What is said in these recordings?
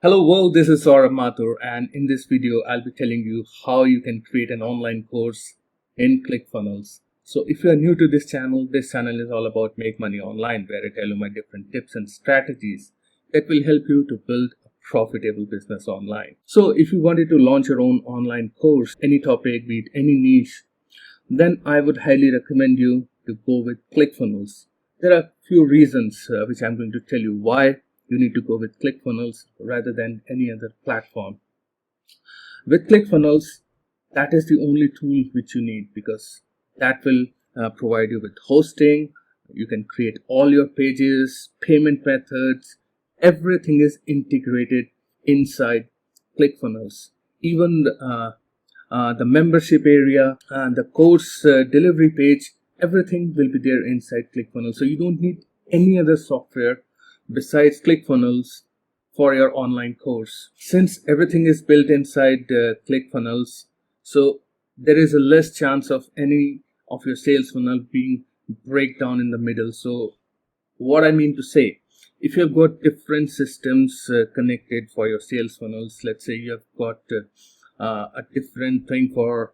Hello world, this is Saurabh, and in this video I'll be telling you how you can create an online course in ClickFunnels. So if you are new to this channel is all about make money online, where I tell you my different tips and strategies that will help you to build a profitable business online. So if you wanted to launch your own online course, any topic, be it any niche, then I would highly recommend you to go with ClickFunnels. There are a few reasons which I'm going to tell you why you need to go with ClickFunnels rather than any other platform. With ClickFunnels, that is the only tool which you need, because that will provide you with hosting. You can create all your pages, payment methods, everything is integrated inside ClickFunnels. Even the membership area and the course delivery page, everything will be there inside ClickFunnels. So you don't need any other software besides ClickFunnels for your online course. Since everything is built inside ClickFunnels, so there is a less chance of any of your sales funnel being breakdown in the middle. So what I mean to say, if you've got different systems connected for your sales funnels, let's say you have got a different thing for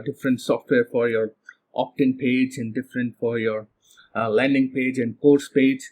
different software for your opt-in page and different for your landing page and course page,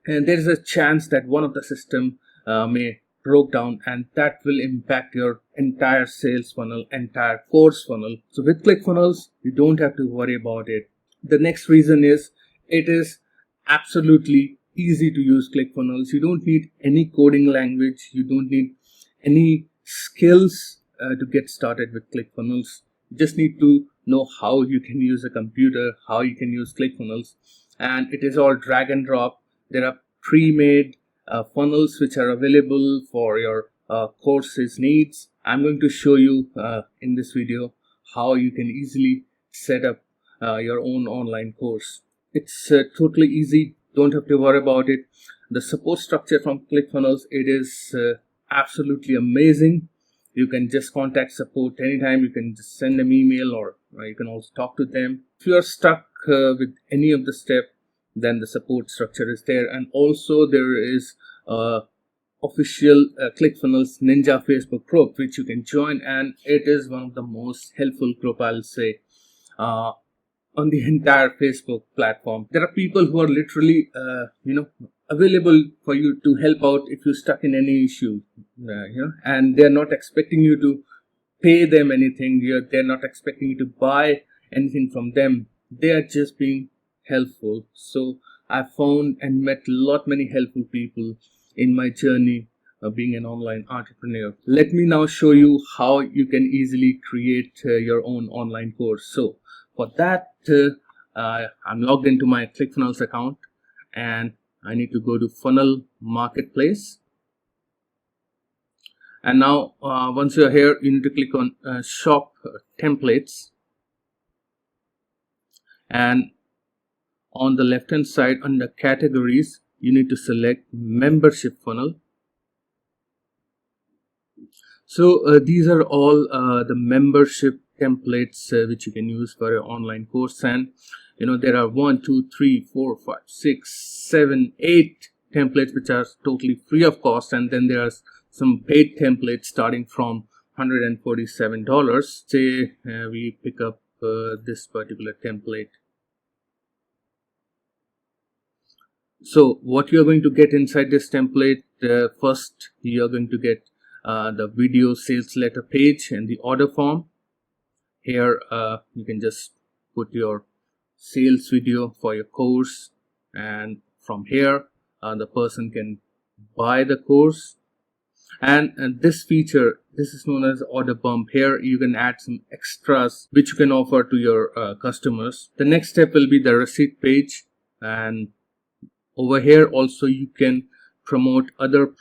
and there is a chance that one of the system may broke down, and that will impact your entire sales funnel, entire course funnel. So with ClickFunnels, you don't have to worry about it. The next reason is it is absolutely easy to use ClickFunnels. You don't need any coding language. You don't need any skills to get started with ClickFunnels. You just need to know how you can use a computer, how you can use ClickFunnels, and it is all drag and drop. There are pre-made funnels which are available for your courses needs. I'm going to show you in this video how you can easily set up your own online course. It's totally easy. Don't have to worry about it. The support structure from ClickFunnels, it is absolutely amazing. You can just contact support anytime. You can just send them email, or you can also talk to them. If you are stuck with any of the steps, then the support structure is there. And also there is official ClickFunnels Ninja Facebook group which you can join, and it is one of the most helpful group, I'll say, on the entire Facebook platform. There are people who are literally available for you to help out if you're stuck in any issue, and they're not expecting you to pay them anything. They're not expecting you to buy anything from them. They are just being helpful. So I found and met many helpful people in my journey of being an online entrepreneur. Let me now show you how you can easily create your own online course. So for that, I'm logged into my ClickFunnels account, and I need to go to Funnel Marketplace. And now once you're here, you need to click on Shop Templates, and on the left hand side under categories, you need to select membership funnel. So these are all the membership templates which you can use for your online course. And there are 1, 2, 3, 4, 5, 6, 7, 8 templates which are totally free of cost, and then there are some paid templates starting from $147. Say we pick up this particular template. So what you're going to get inside this template, first you're going to get the video sales letter page and the order form. Here you can just put your sales video for your course, and from here the person can buy the course. And this feature, this is known as order bump. Here you can add some extras which you can offer to your customers. The next step will be the receipt page, and over here also you can promote other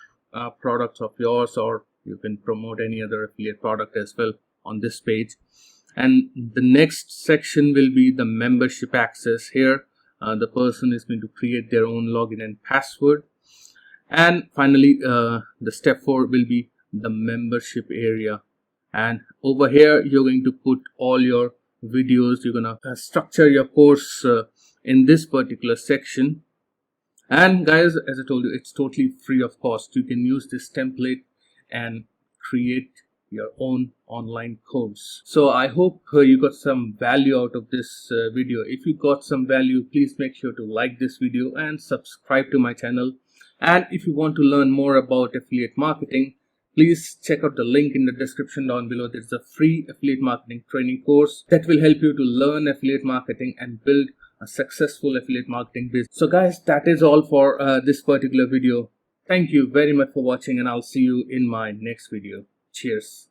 products of yours, or you can promote any other affiliate product as well on this page. And the next section will be the membership access. Here the person is going to create their own login and password. And finally the step 4 will be the membership area, and over here you're going to put all your videos. You're gonna structure your course in this particular section, And guys, as I told you, it's totally free of cost. You can use this template and create your own online course. So I hope you got some value out of this video. If you got some value, please make sure to like this video and subscribe to my channel. And if you want to learn more about affiliate marketing, please check out the link in the description down below. There's a free affiliate marketing training course that will help you to learn affiliate marketing and build a successful affiliate marketing business. So guys, that is all for this particular video. Thank you very much for watching, and I'll see you in my next video. Cheers.